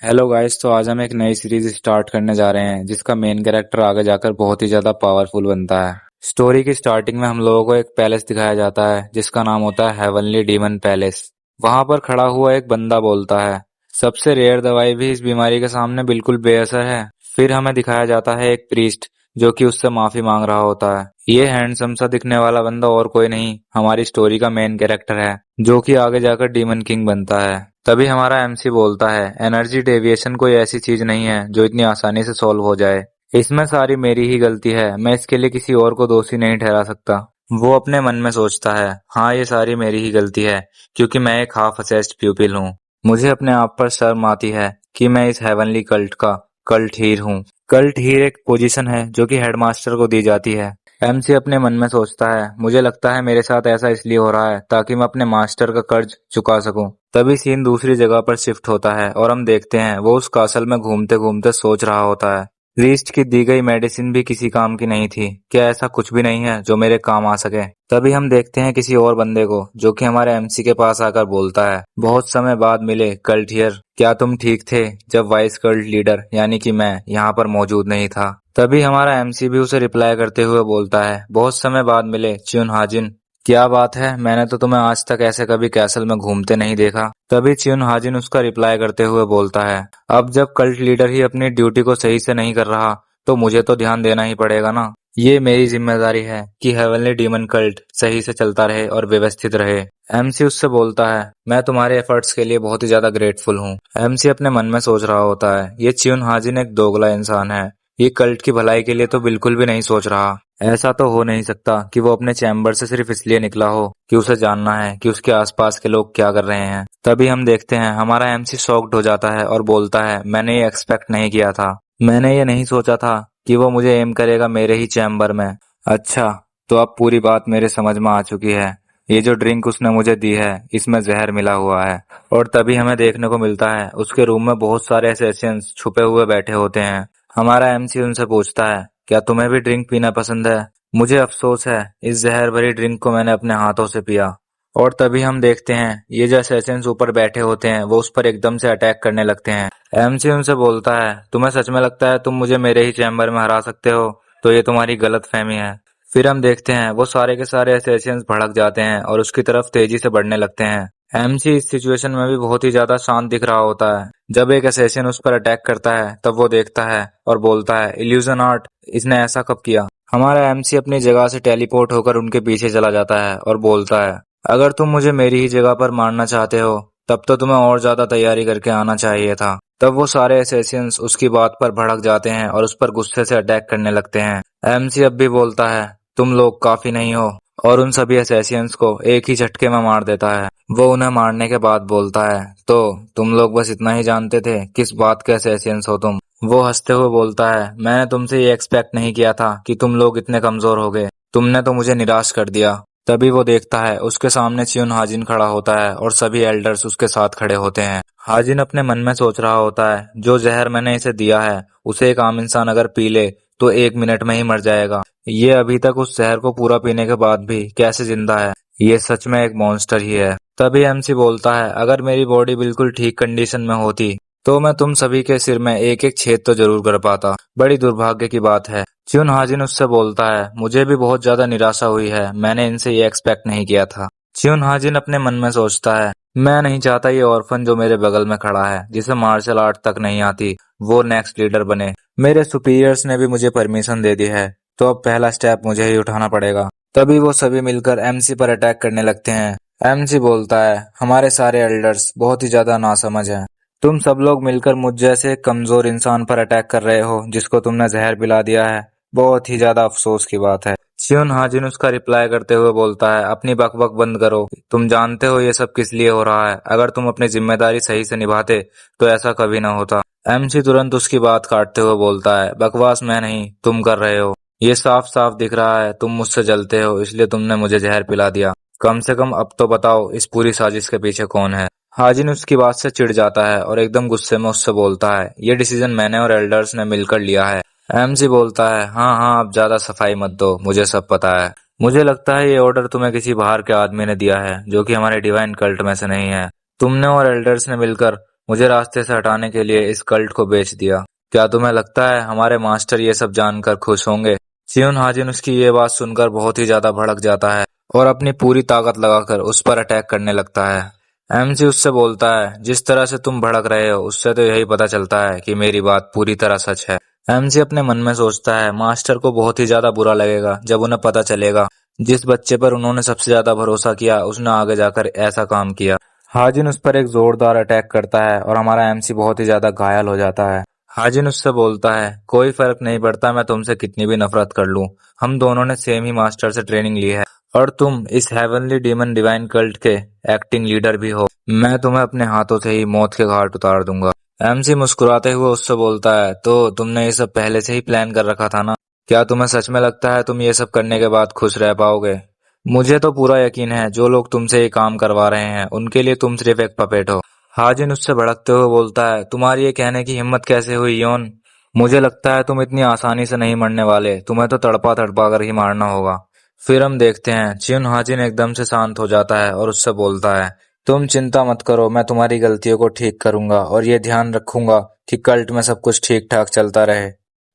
Hello guys. तो आज हम एक नई सीरीज स्टार्ट करने जा रहे हैं जिसका मेन कैरेक्टर आगे जाकर बहुत ही ज्यादा पावरफुल बनता है। स्टोरी की स्टार्टिंग में हम लोगों को एक पैलेस दिखाया जाता है जिसका नाम होता है हेवनली डीमन पैलेस। वहां पर खड़ा हुआ एक बंदा बोलता है, सबसे रेयर दवाई भी इस बीमारी के सामने बिल्कुल बेअसर है। फिर हमें दिखाया जाता है एक प्रीस्ट जो कि उससे माफी मांग रहा होता है। ये हैंडसम सा दिखने वाला बंदा और कोई नहीं, हमारी स्टोरी का मेन कैरेक्टर है जो कि आगे जाकर डीमन किंग बनता है। तभी हमारा एमसी बोलता है, एनर्जी डेविएशन कोई ऐसी चीज नहीं है जो इतनी आसानी से सॉल्व हो जाए। इसमें सारी मेरी ही गलती है, मैं इसके लिए किसी और को दोषी नहीं ठहरा सकता। वो अपने मन में सोचता है, हाँ ये सारी मेरी ही गलती है क्योंकि मैं एक हाफ असेस्ड प्यूपिल हूँ। मुझे अपने आप पर शर्म आती है कि मैं इस हेवनली कल्ट का कल्ट हीर हूँ। कल्ट हीर एक पोजीशन है जो कि हेडमास्टर को दी जाती है। एमसी अपने मन में सोचता है, मुझे लगता है मेरे साथ ऐसा इसलिए हो रहा है ताकि मैं अपने मास्टर का कर्ज चुका सकूं। तभी सीन दूसरी जगह पर शिफ्ट होता है और हम देखते हैं वो उस कासल में घूमते घूमते सोच रहा होता है, रीस्ट की दी गई मेडिसिन भी किसी काम की नहीं थी, क्या ऐसा कुछ भी नहीं है जो मेरे काम आ सके। तभी हम देखते हैं किसी और बंदे को जो कि हमारे एमसी के पास आकर बोलता है, बहुत समय बाद मिले कल्ट हियर, क्या तुम ठीक थे जब वाइस कल्ट लीडर यानी कि मैं यहाँ पर मौजूद नहीं था। तभी हमारा एमसी भी उसे रिप्लाई करते हुए बोलता है, बहुत समय बाद मिले च्यून हाजिन, क्या बात है, मैंने तो तुम्हें आज तक ऐसे कभी कैसल में घूमते नहीं देखा। तभी च्यून हाजिन उसका रिप्लाई करते हुए बोलता है, अब जब कल्ट लीडर ही अपनी ड्यूटी को सही से नहीं कर रहा तो मुझे तो ध्यान देना ही पड़ेगा ना। ये मेरी जिम्मेदारी है कि हेवनली डीमन कल्ट सही से चलता रहे और व्यवस्थित रहे। एमसी उससे बोलता है, मैं तुम्हारे एफर्ट्स के लिए बहुत ही ज्यादा ग्रेटफुल हूँ। एमसी अपने मन में सोच रहा होता है, ये च्यून हाजिन एक दोगला इंसान है, ये कल्ट की भलाई के लिए तो बिल्कुल भी नहीं सोच रहा। ऐसा तो हो नहीं सकता कि वो अपने चैम्बर से सिर्फ इसलिए निकला हो कि उसे जानना है कि उसके आसपास के लोग क्या कर रहे हैं। तभी हम देखते हैं हमारा एमसी शॉक्ड हो जाता है और बोलता है, मैंने ये एक्सपेक्ट नहीं किया था, मैंने ये नहीं सोचा था कि वो मुझे एम करेगा मेरे ही चैम्बर में। अच्छा, तो अब पूरी बात मेरे समझ में आ चुकी है, ये जो ड्रिंक उसने मुझे दी है इसमें जहर मिला हुआ है। और तभी हमें देखने को मिलता है उसके रूम में बहुत सारे असैसिन्स छुपे हुए बैठे होते हैं। हमारा एमसी उनसे पूछता है, क्या तुम्हें भी ड्रिंक पीना पसंद है? मुझे अफसोस है, इस जहर भरी ड्रिंक को मैंने अपने हाथों से पिया। और तभी हम देखते हैं ये जो असैसिन्स ऊपर बैठे होते हैं वो उस पर एकदम से अटैक करने लगते हैं। एमसी उनसे बोलता है, तुम्हें सच में लगता है तुम मुझे मेरे ही चैम्बर में हरा सकते हो? तो ये तुम्हारी गलत फहमी है। फिर हम देखते हैं वो सारे के सारे असैसिन्स भड़क जाते हैं और उसकी तरफ तेजी से बढ़ने लगते हैं। एमसी इस सिचुएशन में भी बहुत ही ज्यादा शांत दिख रहा होता है। जब एक असैसिन उस पर अटैक करता है तब वो देखता है और बोलता है, इल्यूजन आर्ट, इसने ऐसा कब किया? हमारा एमसी अपनी जगह से टेलीपोर्ट होकर उनके पीछे चला जाता है और बोलता है, अगर तुम मुझे मेरी ही जगह पर मारना चाहते हो तब तो तुम्हें और ज्यादा तैयारी करके आना चाहिए था। तब वो सारे असैसिन्स उसकी बात पर भड़क जाते हैं और उस पर गुस्से से अटैक करने लगते हैं। एमसी अब भी बोलता है, तुम लोग काफी नहीं हो, और उन सभी असैसिन्स को एक ही झटके में मार देता है। वो उन्हें मारने के बाद बोलता है, तो तुम लोग बस इतना ही जानते थे, किस बात के असैसिन्स हो तुम? वो हंसते हुए बोलता है, मैंने तुमसे ये एक्सपेक्ट नहीं किया था कि तुम लोग इतने कमजोर होगे, तुमने तो मुझे निराश कर दिया। तभी वो देखता है उसके सामने च्यून हाजिन खड़ा होता है और सभी एल्डर्स उसके साथ खड़े होते हैं। हाजिन अपने मन में सोच रहा होता है, जो जहर मैंने इसे दिया है उसे एक आम इंसान अगर पी ले तो 1 मिनट में ही मर जाएगा। ये अभी तक उस जहर को पूरा पीने के बाद भी कैसे जिंदा है? ये सच में एक मॉन्स्टर ही है। तभी एमसी बोलता है, अगर मेरी बॉडी बिल्कुल ठीक कंडीशन में होती तो मैं तुम सभी के सिर में एक एक छेद तो जरूर कर पाता। बड़ी दुर्भाग्य की बात है। च्यून हाजिन उससे बोलता है, मुझे भी बहुत ज्यादा निराशा हुई है, मैंने इनसे ये एक्सपेक्ट नहीं किया था। च्यून हाजिन अपने मन में सोचता है, मैं नहीं चाहता ये ऑर्फन जो मेरे बगल में खड़ा है, जिसे मार्शल आर्ट तक नहीं आती, वो नेक्स्ट लीडर बने। मेरे सुपीरियर्स ने भी मुझे परमिशन दे दी है, तो अब पहला स्टेप मुझे ही उठाना पड़ेगा। तभी वो सभी मिलकर एमसी पर अटैक करने लगते हैं। एमसी बोलता है, हमारे सारे एल्डर्स बहुत ही ज्यादा नासमझ हैं, तुम सब लोग मिलकर मुझ जैसे कमजोर इंसान पर अटैक कर रहे हो जिसको तुमने जहर पिला दिया है, बहुत ही ज्यादा अफसोस की बात है। च्यून हाजिन उसका रिप्लाई करते हुए बोलता है, अपनी बकबक बंद करो, तुम जानते हो ये सब किस लिए हो रहा है, अगर तुम अपनी जिम्मेदारी सही से निभाते तो ऐसा कभी ना होता। एमसी तुरंत उसकी बात काटते हुए बोलता है, बकवास मैं नहीं तुम कर रहे हो, ये साफ साफ दिख रहा है तुम मुझसे जलते हो इसलिए तुमने मुझे जहर पिला दिया। कम से कम अब तो बताओ इस पूरी साजिश के पीछे कौन है? हाजिन उसकी बात से चिढ़ जाता है और एकदम गुस्से में उससे बोलता है, ये डिसीजन मैंने और एल्डर्स ने मिलकर लिया है। एमसी बोलता है, हाँ हाँ अब ज्यादा सफाई मत दो, मुझे सब पता है। मुझे लगता है ये ऑर्डर तुम्हें किसी बाहर के आदमी ने दिया है जो कि हमारे डिवाइन कल्ट में से नहीं है। तुमने और एल्डर्स ने मिलकर मुझे रास्ते से हटाने के लिए इस कल्ट को बेच दिया। क्या तुम्हें लगता है हमारे मास्टर ये सब जानकर खुश होंगे? चियोन हाजिन उसकी ये बात सुनकर बहुत ही ज्यादा भड़क जाता है और अपनी पूरी ताकत लगाकर उस पर अटैक करने लगता है। एमसी उससे बोलता है, जिस तरह से तुम भड़क रहे हो उससे तो यही पता चलता है कि मेरी बात पूरी तरह सच है। एमसी अपने मन में सोचता है, मास्टर को बहुत ही ज्यादा बुरा लगेगा जब उन्हें पता चलेगा जिस बच्चे पर उन्होंने सबसे ज्यादा भरोसा किया उसने आगे जाकर ऐसा काम किया। हाजिन उस पर एक जोरदार अटैक करता है और हमारा एमसी बहुत ही ज्यादा घायल हो जाता है। हाजिन उससे बोलता है, कोई फर्क नहीं पड़ता मैं तुमसे कितनी भी नफरत कर लूं, हम दोनों ने सेम ही मास्टर से ट्रेनिंग ली है और तुम इस हेवनली डीमन डिवाइन कल्ट के एक्टिंग लीडर भी हो। मैं तुम्हें अपने हाथों से ही मौत के घाट उतार दूंगा। एमसी मुस्कुराते हुए उससे बोलता है, तो तुमने ये सब पहले से ही प्लान कर रखा था ना? क्या तुम्हें सच में लगता है तुम ये सब करने के बाद खुश रह पाओगे? मुझे तो पूरा यकीन है जो लोग तुमसे ये काम करवा रहे हैं उनके लिए तुम सिर्फ एक पपेट हो। हाजिन उससे भड़कते हुए बोलता है, तुम्हारी ये कहने की हिम्मत कैसे हुई योन? मुझे लगता है तुम इतनी आसानी से नहीं मरने वाले, तुम्हें तो तड़पा तड़पा कर ही मारना होगा। फिर हम देखते हैं चिन हाजिन एकदम से शांत हो जाता है और उससे बोलता है, तुम चिंता मत करो, मैं तुम्हारी गलतियों को ठीक करूंगा और ये ध्यान रखूंगा कि कल्ट में सब कुछ ठीक ठाक चलता रहे।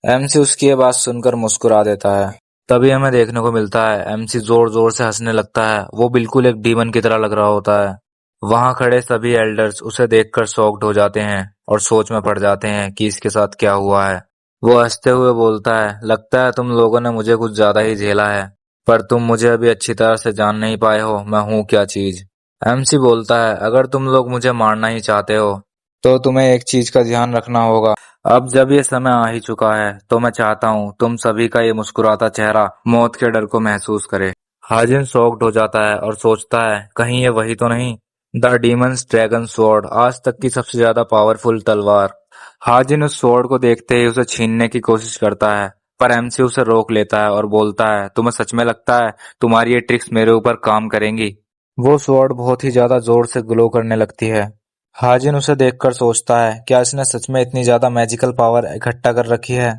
एमसी उसकी ये बात सुनकर मुस्कुरा देता है। तभी हमें देखने को मिलता है एमसी जोर जोर से हंसने लगता है, वो बिल्कुल एक डीमन की तरह लग रहा होता है। वहां खड़े सभी एल्डर्स उसे देखकर शॉक्ड हो जाते हैं और सोच में पड़ जाते हैं कि इसके साथ क्या हुआ है। वो हंसते हुए बोलता है, लगता है तुम लोगों ने मुझे कुछ ज्यादा ही झेला है, पर तुम मुझे अभी अच्छी तरह से जान नहीं पाए हो मैं हूँ क्या चीज। एमसी बोलता है, अगर तुम लोग मुझे मारना ही चाहते हो तो तुम्हें एक चीज का ध्यान रखना होगा। अब जब ये समय आ ही चुका है तो मैं चाहता हूँ तुम सभी का ये मुस्कुराता चेहरा मौत के डर को महसूस करे। हाजिन शॉक्ड हो जाता है और सोचता है, कहीं ये वही तो नहीं, द डीमंस ड्रैगन स्वॉर्ड, आज तक की सबसे ज्यादा पावरफुल तलवार। हाजिन उस स्वॉर्ड को देखते ही उसे छीनने की कोशिश करता है, पर एमसी उसे रोक लेता है और बोलता है, तुम्हें सच में लगता है तुम्हारी ये ट्रिक्स मेरे ऊपर काम करेंगी? वो स्वॉर्ड बहुत ही ज्यादा जोर से ग्लो करने लगती है। हाजिन उसे देखकर सोचता है, क्या इसने सच में इतनी ज्यादा मैजिकल पावर इकट्ठा कर रखी है?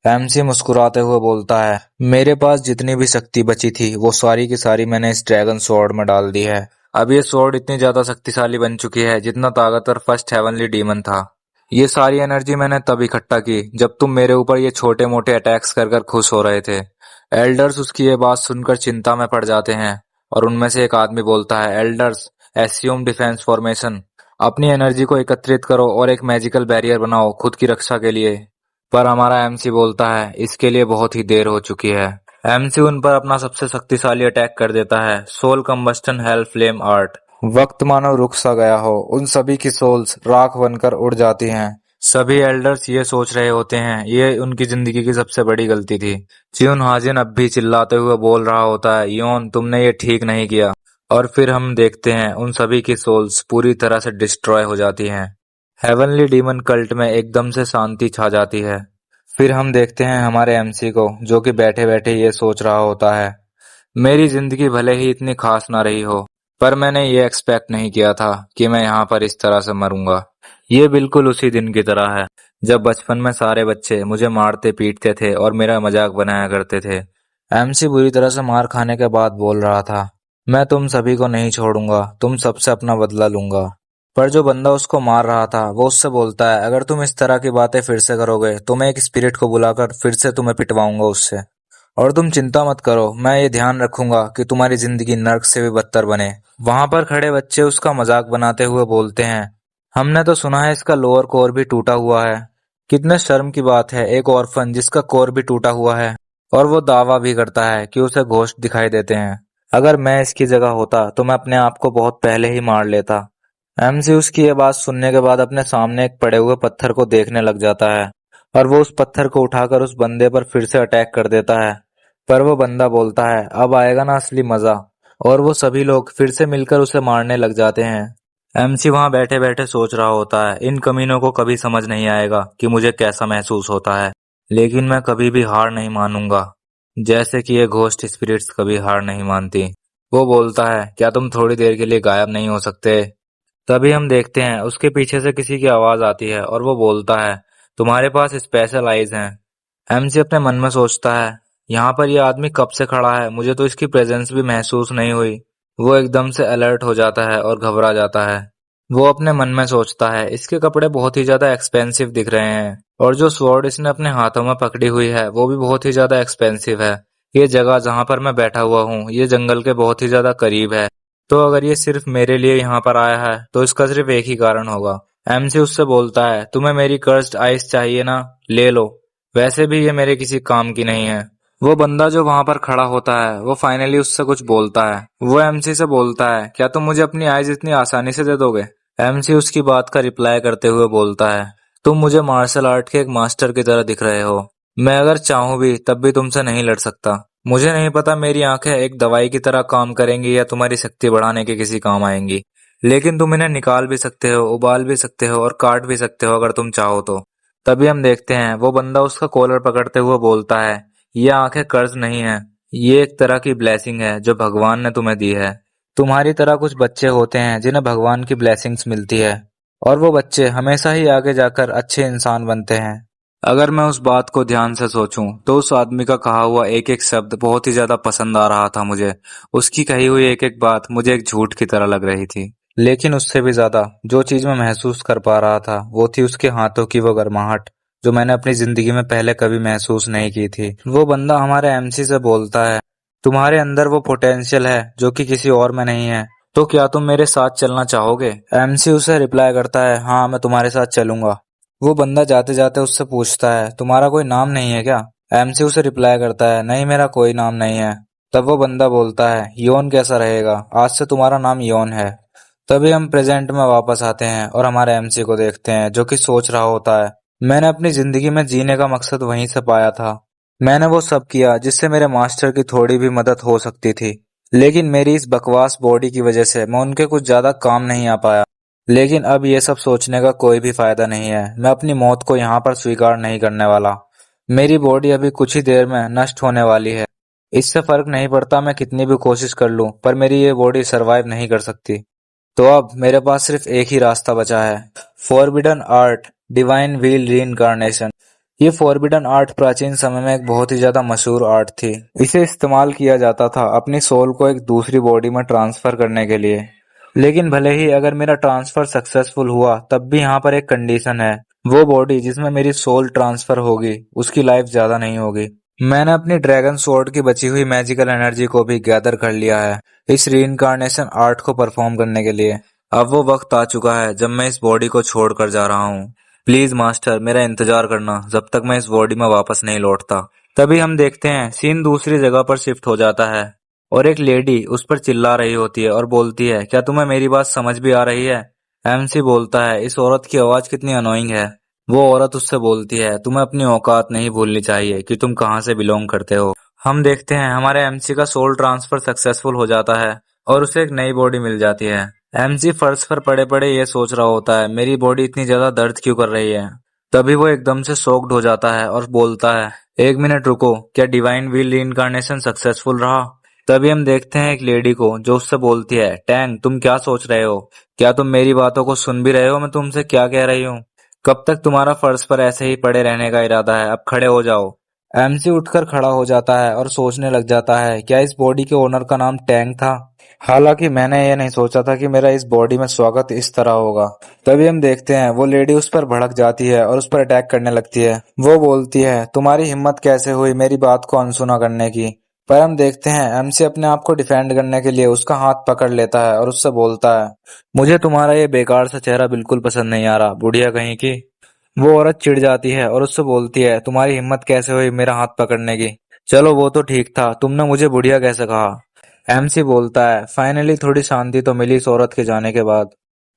एमसी मुस्कुराते हुए बोलता है, मेरे पास जितनी भी शक्ति बची थी वो सारी की सारी मैंने इस ड्रैगन स्वॉर्ड में डाल दी है। अब ये स्वॉर्ड इतनी ज्यादा शक्तिशाली बन चुकी है जितना ताकतवर फर्स्ट हेवनली डीमन था। ये सारी एनर्जी मैंने तब इकट्ठा की जब तुम मेरे ऊपर ये छोटे मोटे अटैक्स कर कर खुश हो रहे थे। एल्डर्स उसकी ये बात सुनकर चिंता में पड़ जाते हैं और उनमें से एक आदमी बोलता है, एल्डर्स एस्यूम डिफेंस फॉर्मेशन, अपनी एनर्जी को एकत्रित करो और एक मैजिकल बैरियर बनाओ खुद की रक्षा के लिए। पर हमारा एमसी बोलता है, इसके लिए बहुत ही देर हो चुकी है। एमसी उन पर अपना सबसे शक्तिशाली अटैक कर देता है, soul combustion hell flame art. वक्त मानो रुक सा गया हो, उन सभी की सोल्स राख बनकर उड़ जाती हैं। सभी एल्डर्स ये सोच रहे होते हैं ये उनकी जिंदगी की सबसे बड़ी गलती थी। चियुन हाजिन अब भी चिल्लाते हुए बोल रहा होता है, योन तुमने ये ठीक नहीं किया। और फिर हम देखते हैं उन सभी की सोल्स पूरी तरह से डिस्ट्रॉय हो जाती हैं। हेवनली डीमन कल्ट में एकदम से शांति छा जाती है। फिर हम देखते हैं हमारे एमसी को जो कि बैठे बैठे ये सोच रहा होता है, मेरी जिंदगी भले ही इतनी खास ना रही हो, पर मैंने ये एक्सपेक्ट नहीं किया था कि मैं यहाँ पर इस तरह से मरूंगा। ये बिल्कुल उसी दिन की तरह है जब बचपन में सारे बच्चे मुझे मारते पीटते थे और मेरा मजाक बनाया करते थे। एमसी बुरी तरह से मार खाने के बाद बोल रहा था, मैं तुम सभी को नहीं छोड़ूंगा, तुम सबसे अपना बदला लूंगा। पर जो बंदा उसको मार रहा था वो उससे बोलता है, अगर तुम इस तरह की बातें फिर से करोगे तो मैं एक स्पिरिट को बुलाकर फिर से तुम्हें पिटवाऊंगा उससे। और तुम चिंता मत करो, मैं ये ध्यान रखूंगा कि तुम्हारी जिंदगी नर्क से भी बदतर बने। वहां पर खड़े बच्चे उसका मजाक बनाते हुए बोलते हैं, हमने तो सुना है इसका लोअर कोर भी टूटा हुआ है। कितने शर्म की बात है, एक ऑर्फन जिसका कोर भी टूटा हुआ है और वो दावा भी करता है कि उसे घोस्ट दिखाई देते हैं। अगर मैं इसकी जगह होता तो मैं अपने आप को बहुत पहले ही मार लेता। एमसी उसकी ये बात सुनने के बाद अपने सामने एक पड़े हुए पत्थर को देखने लग जाता है और वो उस पत्थर को उठाकर उस बंदे पर फिर से अटैक कर देता है। पर वो बंदा बोलता है, अब आएगा ना असली मजा, और वो सभी लोग फिर से मिलकर उसे मारने लग जाते हैं। एमसी वहां बैठे बैठे सोच रहा होता है, इन कमीनों को कभी समझ नहीं आएगा कि मुझे कैसा महसूस होता है, लेकिन मैं कभी भी हार नहीं मानूंगा, जैसे कि ये घोस्ट स्पिरिट्स कभी हार नहीं मानती। वो बोलता है, क्या तुम थोड़ी देर के लिए गायब नहीं हो सकते? तभी हम देखते हैं उसके पीछे से किसी की आवाज आती है और वो बोलता है, तुम्हारे पास स्पेशल आइज हैं। एमसी अपने मन में सोचता है, यहाँ पर यह आदमी कब से खड़ा है, मुझे तो इसकी प्रेजेंस भी महसूस नहीं हुई। वो एकदम से अलर्ट हो जाता है और घबरा जाता है। वो अपने मन में सोचता है, इसके कपड़े बहुत ही ज्यादा एक्सपेंसिव दिख रहे हैं और जो स्वॉर्ड इसने अपने हाथों में पकड़ी हुई है वो भी बहुत ही ज्यादा एक्सपेंसिव है। ये जगह जहां पर मैं बैठा हुआ हूँ ये जंगल के बहुत ही ज्यादा करीब है, तो अगर ये सिर्फ मेरे लिए यहाँ पर आया है तो इसका सिर्फ एक ही कारण होगा। एमसी उससे बोलता है, तुम्हें मेरी कर्स्ड आइस चाहिए ना, ले लो, वैसे भी ये मेरे किसी काम की नहीं है। वो बंदा जो वहां पर खड़ा होता है वो फाइनली उससे कुछ बोलता है। वो एमसी से बोलता है, क्या तुम मुझे अपनी आइज इतनी आसानी से दे दोगे? एमसी उसकी बात का रिप्लाई करते हुए बोलता है, तुम मुझे मार्शल आर्ट के एक मास्टर की तरह दिख रहे हो। मैं अगर चाहूं भी तब भी तुमसे नहीं लड़ सकता। मुझे नहीं पता मेरी आंखें एक दवाई की तरह काम करेंगी या तुम्हारी शक्ति बढ़ाने के किसी काम आएंगी, लेकिन तुम इन्हें निकाल भी सकते हो, उबाल भी सकते हो और काट भी सकते हो अगर तुम चाहो तो। तभी हम देखते हैं वो बंदा उसका कॉलर पकड़ते हुए बोलता है, ये आंखें कर्ज नहीं है, ये एक तरह की ब्लेसिंग है जो भगवान ने तुम्हें दी है। तुम्हारी तरह कुछ बच्चे होते हैं जिन्हें भगवान की ब्लेसिंग्स मिलती है और वो बच्चे हमेशा ही आगे जाकर अच्छे इंसान बनते हैं। अगर मैं उस बात को ध्यान से सोचूं तो उस आदमी का कहा हुआ एक एक शब्द बहुत ही ज्यादा पसंद आ रहा था मुझे। उसकी कही हुई एक एक बात मुझे एक झूठ की तरह लग रही थी, लेकिन उससे भी ज्यादा जो चीज मैं महसूस कर पा रहा था वो थी उसके हाथों की वो गर्माहट जो मैंने अपनी जिंदगी में पहले कभी महसूस नहीं की थी। वो बंदा हमारे एमसी से बोलता है, तुम्हारे अंदर वो पोटेंशियल है जो कि किसी और में नहीं है, तो क्या तुम मेरे साथ चलना चाहोगे? एमसी उसे रिप्लाई करता है, हाँ मैं तुम्हारे साथ चलूंगा। वो बंदा जाते जाते उससे पूछता है, तुम्हारा कोई नाम नहीं है क्या? एमसी उसे रिप्लाई करता है, नहीं मेरा कोई नाम नहीं है। तब वो बंदा बोलता है, योन कैसा रहेगा, आज से तुम्हारा नाम योन है। तभी हम प्रेजेंट में वापस आते हैं और हमारे एमसी को देखते हैं जो कि सोच रहा होता है, मैंने अपनी जिंदगी में जीने का मकसद वहीं से पाया था। मैंने वो सब किया जिससे मेरे मास्टर की थोड़ी भी मदद हो सकती थी, लेकिन मेरी इस बकवास बॉडी की वजह से मैं उनके कुछ ज्यादा काम नहीं आ पाया। लेकिन अब ये सब सोचने का कोई भी फायदा नहीं है, मैं अपनी मौत को यहाँ पर स्वीकार नहीं करने वाला। मेरी बॉडी अभी कुछ ही देर में नष्ट होने वाली है। इससे फर्क नहीं पड़ता मैं कितनी भी कोशिश कर लूं, पर मेरी ये बॉडी सरवाइव नहीं कर सकती। तो अब मेरे पास सिर्फ एक ही रास्ता बचा है, forbidden art, divine wheel reincarnation. ये फॉरबिडन आर्ट प्राचीन समय में एक बहुत ही ज्यादा मशहूर आर्ट थी। इसे इस्तेमाल किया जाता था अपनी सोल को एक दूसरी बॉडी में ट्रांसफर करने के लिए। लेकिन भले ही अगर मेरा ट्रांसफर सक्सेसफुल हुआ तब भी यहाँ पर एक कंडीशन है, वो बॉडी जिसमें मेरी सोल ट्रांसफर होगी उसकी लाइफ ज्यादा नहीं होगी। मैंने अपनी ड्रैगन स्वॉर्ड की बची हुई मैजिकल एनर्जी को भी गैदर कर लिया है इस रीइंकार्नेशन आर्ट को परफॉर्म करने के लिए। अब वो वक्त आ चुका है जब मैं इस बॉडी को छोड़कर जा रहा हूँ। प्लीज मास्टर मेरा इंतजार करना जब तक मैं इस बॉडी में वापस नहीं लौटता। तभी हम देखते हैं सीन दूसरी जगह पर शिफ्ट हो जाता है और एक लेडी उस पर चिल्ला रही होती है और बोलती है, क्या तुम्हें मेरी बात समझ भी आ रही है? एमसी बोलता है, इस औरत की आवाज कितनी अनोइंग है। वो औरत उससे बोलती है, तुम्हें अपनी औकात नहीं भूलनी चाहिए कि तुम कहाँ से बिलोंग करते हो। हम देखते हैं हमारे एमसी का सोल ट्रांसफर सक्सेसफुल हो जाता है और उसे एक नई बॉडी मिल जाती है। एमसी फर्श पर पड़े पड़े ये सोच रहा होता है, मेरी बॉडी इतनी ज्यादा दर्द क्यों कर रही है। तभी वो एकदम से शॉक्ड हो जाता है और बोलता है, एक मिनट रुको, क्या डिवाइन व्हील रीइंकार्नेशन सक्सेसफुल रहा? तभी हम देखते हैं एक लेडी को जो उससे बोलती है, टैंग तुम क्या सोच रहे हो? क्या तुम मेरी बातों को सुन भी रहे हो? मैं तुमसे क्या कह रही हूँ? कब तक तुम्हारा फर्श पर ऐसे ही पड़े रहने का इरादा है? अब खड़े हो जाओ। एमसी उठकर खड़ा हो जाता है और सोचने लग जाता है, क्या इस बॉडी के ओनर का नाम टैंग था? हालांकि मैंने ये नहीं सोचा था कि मेरा इस बॉडी में स्वागत इस तरह होगा। तभी हम देखते हैं वो लेडी उस पर भड़क जाती है और उस पर अटैक करने लगती है। वो बोलती है, तुम्हारी हिम्मत कैसे हुई मेरी बात को अनसुना करने की? पर हम देखते हैं एमसी अपने आप को डिफेंड करने के लिए उसका हाथ पकड़ लेता है और उससे बोलता है, मुझे तुम्हारा ये बेकार सा चेहरा बिल्कुल पसंद नहीं आ रहा, बुढ़िया कहीं की। वो औरत चिढ़ जाती है और उससे बोलती है, तुम्हारी हिम्मत कैसे हुई मेरा हाथ पकड़ने की? चलो वो तो ठीक था, तुमने मुझे बुढ़िया कैसे कहा? एमसी बोलता है, फाइनली थोड़ी शांति तो मिली इस औरत के जाने के बाद।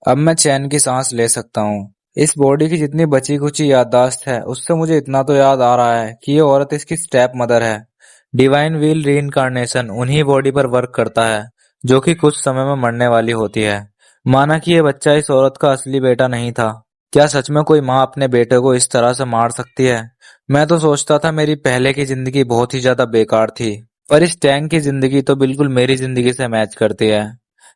अब मैं चैन की सांस ले सकता हूँ। इस बॉडी की जितनी बची कुची याददाश्त है उससे मुझे इतना तो याद आ रहा है कि ये औरत इसकी स्टेप मदर है। डिवाइन व्हील रीइंकार्नेशन उन्हीं बॉडी पर वर्क करता है जो कि कुछ समय में मरने वाली होती है। माना कि ये बच्चा इस औरत का असली बेटा नहीं था। क्या सच में कोई माँ अपने बेटे को इस तरह से मार सकती है? मैं तो सोचता था मेरी पहले की जिंदगी बहुत ही ज्यादा बेकार थी, पर इस टैंक की जिंदगी तो बिल्कुल मेरी जिंदगी से मैच करती है।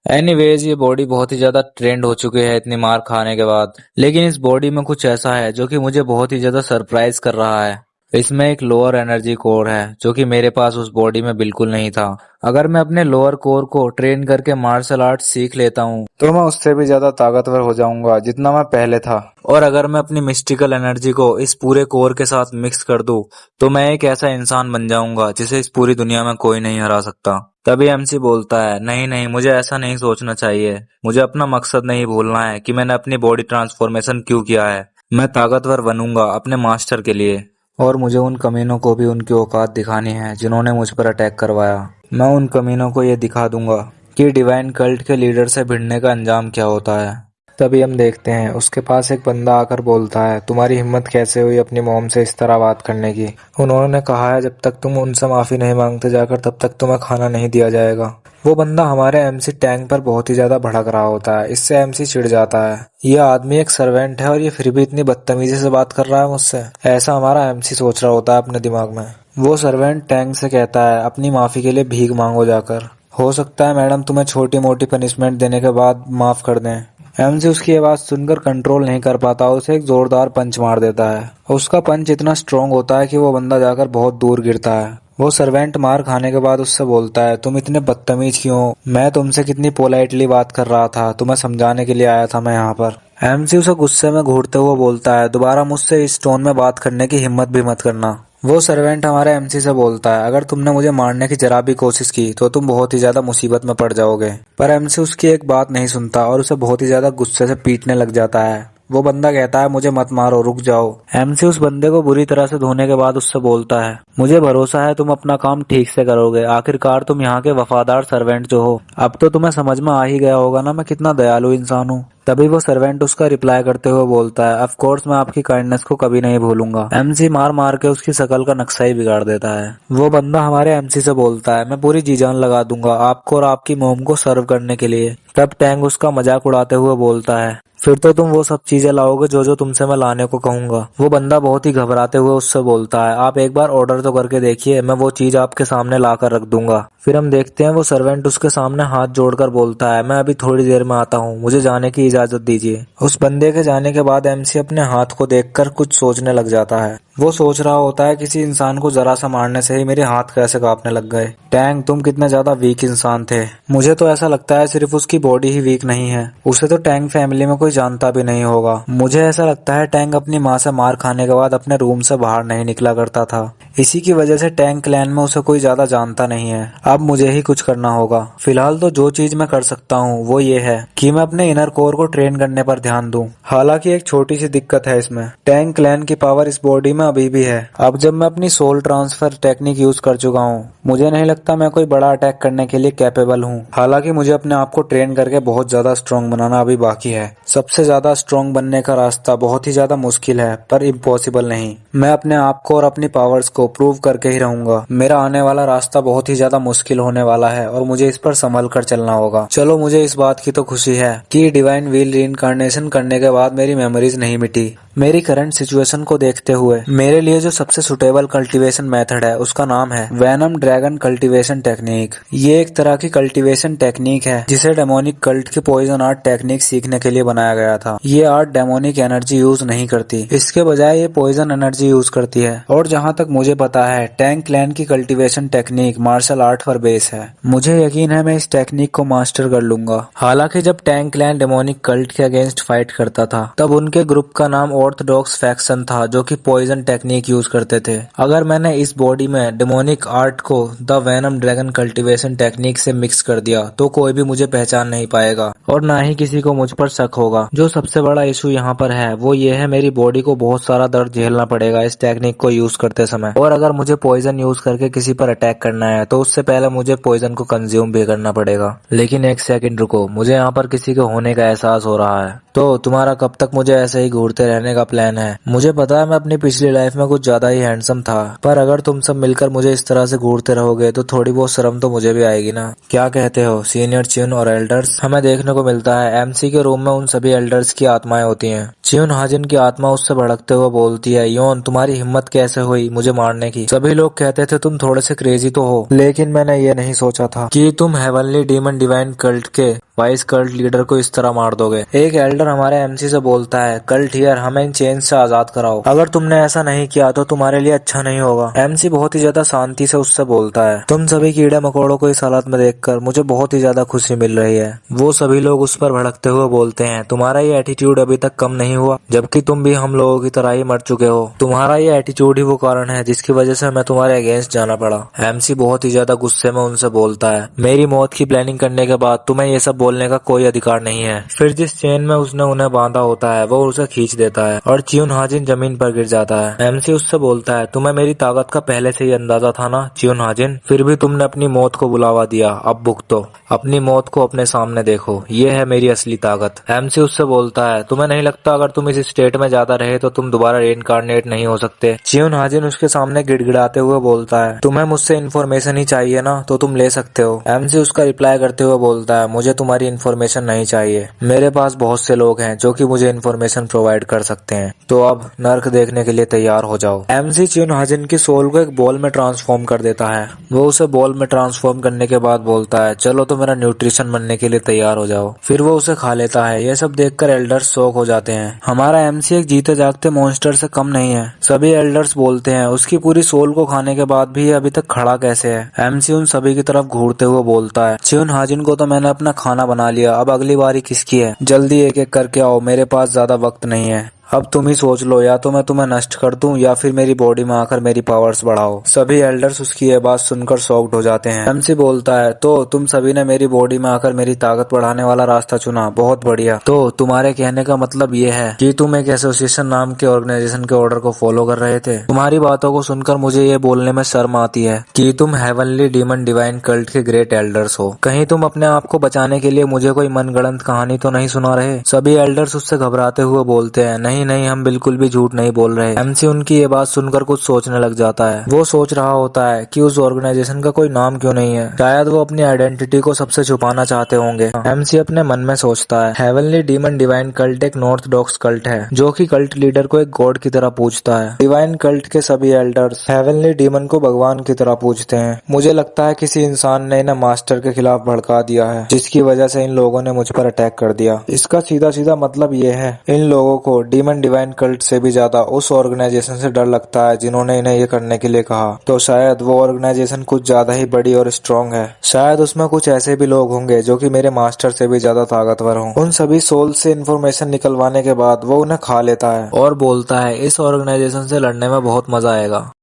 एनीवेज ये बॉडी बहुत ही ज्यादा ट्रेंड हो चुकी है इतनी मार खाने के बाद, लेकिन इस बॉडी में कुछ ऐसा है जो कि मुझे बहुत ही ज्यादा सरप्राइज कर रहा है। इसमें एक लोअर एनर्जी कोर है जो कि मेरे पास उस बॉडी में बिल्कुल नहीं था। अगर मैं अपने लोअर कोर को ट्रेन करके मार्शल आर्ट सीख लेता हूँ तो मैं उससे भी ज्यादा ताकतवर हो जाऊंगा जितना मैं पहले था। और अगर मैं अपनी मिस्टिकल एनर्जी को इस पूरे कोर के साथ मिक्स कर दूं तो मैं एक ऐसा इंसान बन जाऊंगा जिसे इस पूरी दुनिया में कोई नहीं हरा सकता। तभी एमसी बोलता है, नहीं नहीं, मुझे ऐसा नहीं सोचना चाहिए। मुझे अपना मकसद नहीं भूलना है कि मैंने अपनी बॉडी ट्रांसफॉर्मेशन क्यों किया है। मैं ताकतवर बनूंगा अपने मास्टर के लिए। और मुझे उन कमीनों को भी उनकी औकात दिखानी है जिन्होंने मुझ पर अटैक करवाया। मैं उन कमीनों को ये दिखा दूंगा कि डिवाइन कल्ट के लीडर से भिड़ने का अंजाम क्या होता है। तभी हम देखते हैं उसके पास एक बंदा आकर बोलता है, तुम्हारी हिम्मत कैसे हुई अपनी मॉम से इस तरह बात करने की। उन्होंने कहा है जब तक तुम उनसे माफी नहीं मांगते जाकर तब तक तुम्हें खाना नहीं दिया जाएगा। वो बंदा हमारे एमसी टैंक पर बहुत ही ज्यादा भड़क रहा होता है। इससे एमसी चिढ़ जाता है, ये आदमी एक सर्वेंट है और ये फिर भी इतनी बदतमीजी से बात कर रहा है मुझसे। ऐसा हमारा एमसी सोच रहा होता है अपने दिमाग में। वो सर्वेंट टैंक से कहता है, अपनी माफी के लिए भीख मांगो जाकर। हो सकता है मैडम तुम्हें छोटी मोटी पनिशमेंट देने के बाद माफ कर दें। एमसी उसकी आवाज सुनकर कंट्रोल नहीं कर पाता, उसे एक जोरदार पंच मार देता है। उसका पंच इतना स्ट्रॉन्ग होता है कि वो बंदा जाकर बहुत दूर गिरता है। वो सर्वेंट मार खाने के बाद उससे बोलता है, तुम इतने बदतमीज क्यों हो? मैं तुमसे कितनी पोलाइटली बात कर रहा था, तुम्हें समझाने के लिए आया था मैं यहाँ पर। एमसी उसे गुस्से में घूरते हुए बोलता है, दोबारा मुझसे इस टोन में बात करने की हिम्मत भी मत करना। वो सर्वेंट हमारे एमसी से बोलता है, अगर तुमने मुझे मारने की जरा भी कोशिश की तो तुम बहुत ही ज्यादा मुसीबत में पड़ जाओगे। पर एमसी उसकी एक बात नहीं सुनता और उसे बहुत ही ज्यादा गुस्से से पीटने लग जाता है। वो बंदा कहता है, मुझे मत मारो, रुक जाओ। एमसी उस बंदे को बुरी तरह से धोने के बाद उससे बोलता है, मुझे भरोसा है तुम अपना काम ठीक से करोगे। आखिरकार तुम यहाँ के वफादार सर्वेंट जो हो। अब तो तुम्हें समझ में आ ही गया होगा ना मैं कितना दयालु इंसान हूँ। तभी वो सर्वेंट उसका रिप्लाई करते हुए बोलता है, ऑफ कोर्स मैं आपकी काइंडनेस को कभी नहीं भूलूंगा। एमसी मार मार के उसकी शकल का नक्शा ही बिगाड़ देता है। वो बंदा हमारे एमसी से बोलता है, मैं पूरी जी जान लगा दूंगा आपको और आपकी मोम को सर्व करने के लिए। तब टैंग उसका मजाक उड़ाते हुए बोलता है, फिर तो तुम वो सब चीजें लाओगे जो जो तुमसे मैं लाने को कहूंगा। वो बंदा बहुत ही घबराते हुए उससे बोलता है, आप एक बार ऑर्डर तो करके देखिए, मैं वो चीज आपके सामने ला कर रख दूंगा। फिर हम देखते हैं वो सर्वेंट उसके सामने हाथ जोड़कर बोलता है, मैं अभी थोड़ी देर में आता हूँ, मुझे जाने की इजाजत दीजिए। उस बंदे के जाने के बाद एमसी अपने हाथ को देखकर कुछ सोचने लग जाता है। वो सोच रहा होता है, किसी इंसान को जरा सा मारने से ही मेरे हाथ कैसे कांपने लग गए। टैंग, तुम कितने ज्यादा वीक इंसान थे। मुझे तो ऐसा लगता है सिर्फ उसकी बॉडी ही वीक नहीं है, उसे तो टैंग फैमिली में कोई जानता भी नहीं होगा। मुझे ऐसा लगता है टैंग अपनी माँ से मार खाने के बाद अपने रूम से बाहर नहीं निकला करता था। इसी की वजह से टैंग क्लैन में उसे कोई ज्यादा जानता नहीं है। अब मुझे ही कुछ करना होगा। फिलहाल तो जो चीज मैं कर सकता हूँ वो ये है कि मैं अपने इनर कोर को ट्रेन करने पर ध्यान दूं। हालांकि एक छोटी सी दिक्कत है इसमें, टैंग क्लैन की पावर इस बॉडी में अभी भी है। अब जब मैं अपनी सोल ट्रांसफर टेक्निक यूज कर चुका हूँ, मुझे नहीं लगता मैं कोई बड़ा अटैक करने के लिए कैपेबल हूँ। हालांकि मुझे अपने आप को ट्रेन करके बहुत ज्यादा स्ट्रॉन्ग बनाना अभी बाकी है। सबसे ज्यादा स्ट्रॉन्ग बनने का रास्ता बहुत ही ज्यादा मुश्किल है पर इम्पॉसिबल नहीं। मैं अपने आप को और अपनी पावर्स को प्रूव करके ही रहूंगा। मेरा आने वाला रास्ता बहुत ही ज्यादा मुश्किल होने वाला है और मुझे इस पर संभल कर चलना होगा। चलो, मुझे इस बात की तो खुशी है कि डिवाइन व्हील रीइंकार्नेशन करने के बाद मेरी मेमोरीज नहीं मिटी। मेरी करंट सिचुएशन को देखते हुए मेरे लिए जो सबसे सुटेबल कल्टीवेशन मेथड है उसका नाम है वेनम ड्रैगन कल्टीवेशन टेक्निक। ये एक तरह की कल्टीवेशन टेक्निक है जिसे डेमोनिक कल्ट की पॉइजन आर्ट टेक्निक सीखने के लिए बनाया गया था। ये आर्ट डेमोनिक एनर्जी यूज नहीं करती, इसके बजाय ये पॉइजन एनर्जी यूज करती है। और जहाँ तक मुझे पता है टैंग क्लैन की कल्टीवेशन टेक्निक मार्शल आर्ट पर बेस है। मुझे यकीन है मैं इस टेक्निक को मास्टर कर लूंगा। हालांकि जब टैंग क्लैन डेमोनिक कल्ट के अगेंस्ट फाइट करता था तब उनके ग्रुप का नाम ऑर्थोडॉक्स फैक्शन था जो कि पॉइजन टेक्निक यूज करते थे। अगर मैंने इस बॉडी में डेमोनिक आर्ट को the venom dragon cultivation technique से मिक्स कर दिया तो कोई भी मुझे पहचान नहीं पाएगा और ना ही किसी को मुझ पर शक होगा। जो सबसे बड़ा इशू यहाँ पर है वो ये है, मेरी बॉडी को बहुत सारा दर्द झेलना पड़ेगा इस टेक्निक को यूज करते समय। और अगर मुझे पॉइजन यूज करके किसी पर अटैक करना है तो उससे पहले मुझे पॉइजन को कंज्यूम भी करना पड़ेगा। लेकिन एक सेकंड रुको, मुझे यहाँ पर किसी के होने का एहसास हो रहा है। तो तुम्हारा कब तक मुझे ऐसे ही घूरते रहने का प्लान है? मुझे पता है मैं अपनी पिछली लाइफ में कुछ ज्यादा ही हैंडसम था, पर अगर तुम सब मिलकर मुझे इस तरह से घूरते रहोगे तो थोड़ी बहुत शर्म तो मुझे भी आएगी ना। क्या कहते हो सीनियर च्यून और एल्डर्स? हमें देखने को मिलता है एमसी के रूम में उन सभी एल्डर्स की आत्माएं होती हैं च्योन हाजिन की आत्मा उससे भड़कते हुए बोलती है, योन तुम्हारी हिम्मत कैसे हुई मुझे मारने की। सभी लोग कहते थे तुम थोड़े से क्रेजी तो हो, लेकिन मैंने ये नहीं सोचा था कि तुम हेवनली डीमन डिवाइन कल्ट के वाइस कल्ट लीडर को इस तरह मार दोगे। एक एल्डर हमारे एमसी से बोलता है, कल्ट हियर, हमें इन चेन से आजाद कराओ। अगर तुमने ऐसा नहीं किया तो तुम्हारे लिए अच्छा नहीं होगा। एमसी बहुत ही ज्यादा शांति से उससे बोलता है, तुम सभी कीड़े मकोड़ों को इस हालत में देखकर मुझे बहुत ही ज्यादा खुशी मिल रही है। वो सभी लोग उस पर भड़कते हुए बोलते हैं, तुम्हारा ये एटीट्यूड अभी तक कम नहीं हुआ, जबकि तुम भी हम लोगों की तरह ही मर चुके हो। तुम्हारा ये एटीट्यूड ही वो कारण है जिसकी वजह से हमें तुम्हारे अगेंस्ट जाना पड़ा। एमसी बहुत ही ज्यादा गुस्से में उनसे बोलता है, मेरी मौत की प्लानिंग करने के बाद तुम्हें ये सब बोलने का कोई अधिकार नहीं है। फिर जिस चेन में उसने उन्हें बांधा होता है वो उसे खींच देता है और च्योन हाजिन जमीन पर गिर जाता है। एमसी उससे बोलता है, तुम्हें मेरी ताकत का पहले से ही अंदाजा था ना च्योन हाजिन, फिर भी तुमने अपनी मौत को बुलावा दिया, अब भुगतो, अपनी मौत को अपने सामने देखो, ये है मेरी असली ताकत। एमसी उससे बोलता है, तुम्हें नहीं लगता अगर तुम इस स्टेट में ज्यादा रहे तो तुम दोबारा रेइनकार्नेट नहीं हो सकते। च्योन हाजिन उसके सामने गिड़गिड़ाते हुए बोलता है, तुम्हें मुझसे इन्फॉर्मेशन ही चाहिए ना तो तुम ले सकते हो। एमसी उसका रिप्लाई करते हुए बोलता है, मुझे तुम्हारी इन्फॉर्मेशन नहीं चाहिए, मेरे पास बहुत से लोग हैं जो कि मुझे इन्फॉर्मेशन प्रोवाइड कर सकते हैं, तो अब नर्क देखने के लिए तैयार हो जाओ। एमसी च्योन हाजिन की सोल को एक बॉल में ट्रांसफॉर्म कर देता है। वो उसे बॉल में ट्रांसफॉर्म करने के बाद बोलता है, चलो तो मेरा न्यूट्रिशन बनने के लिए तैयार हो जाओ। फिर वो उसे खा लेता है। ये सब देखकर एल्डर्स शॉक हो जाते हैं। हमारा एमसी एक जीते जागते मॉन्स्टर से कम नहीं है। सभी एल्डर्स बोलते हैं, उसकी पूरी सोल को खाने के बाद भी ये अभी तक खड़ा कैसे है। एमसी उन सभी की तरफ घूरते हुए बोलता है, च्योन हाजिन को तो मैंने अपना खाना बना लिया, अब अगली बारी किसकी है, जल्दी एक एक करके आओ, मेरे पास ज्यादा वक्त नहीं है। अब तुम ही सोच लो, या तो मैं तुम्हें नष्ट कर दूं या फिर मेरी बॉडी में आकर मेरी पावर्स बढ़ाओ। सभी एल्डर्स उसकी ये बात सुनकर शॉक्ड हो जाते हैं। एमसी बोलता है, तो तुम सभी ने मेरी बॉडी में आकर मेरी ताकत बढ़ाने वाला रास्ता चुना, बहुत बढ़िया। तो तुम्हारे कहने का मतलब ये है कि तुम एक एसोसिएशन नाम के ऑर्गेनाइजेशन के ऑर्डर को फॉलो कर रहे थे। तुम्हारी बातों को सुनकर मुझे ये बोलने में शर्म आती है कि तुम हेवनली डीमन डिवाइन कल्ट के ग्रेट एल्डर्स हो। कहीं तुम अपने आप को बचाने के लिए मुझे कोई मनगढ़ंत कहानी तो नहीं सुना रहे। सभी एल्डर्स उससे घबराते हुए बोलते हैं, नहीं नहीं, हम बिल्कुल भी झूठ नहीं बोल रहे। एमसी उनकी ये बात सुनकर कुछ सोचने लग जाता है। वो सोच रहा होता है कि उस ऑर्गेनाइजेशन का कोई नाम क्यों नहीं है, शायद वो अपनी आइडेंटिटी को सबसे छुपाना चाहते होंगे। एमसी अपने मन में सोचता है, हेवनली डीमन डिवाइन कल्ट एक नॉर्थडॉक्स कल्ट है जो कि कल्ट लीडर को एक गॉड की तरह पूजता है। डिवाइन कल्ट के सभी एल्डर्स हेवनली डीमन को भगवान की तरह पूजते हैं। मुझे लगता है किसी इंसान ने इन्हें मास्टर के खिलाफ भड़का दिया है, जिसकी वजह से इन लोगों ने मुझ पर अटैक कर दिया। इसका सीधा सीधा मतलब ये है, इन लोगों को डीमन डिवाइन कल्ट से भी ज्यादा उस ऑर्गेनाइजेशन से डर लगता है जिन्होंने इन्हें ये करने के लिए कहा। तो शायद वो ऑर्गेनाइजेशन कुछ ज्यादा ही बड़ी और स्ट्रॉन्ग है। शायद उसमें कुछ ऐसे भी लोग होंगे जो कि मेरे मास्टर से भी ज्यादा ताकतवर हों। उन सभी सोल से इन्फॉर्मेशन निकलवाने के बाद वो उन्हें खा लेता है और बोलता है, इस ऑर्गेनाइजेशन से लड़ने में बहुत मजा आएगा।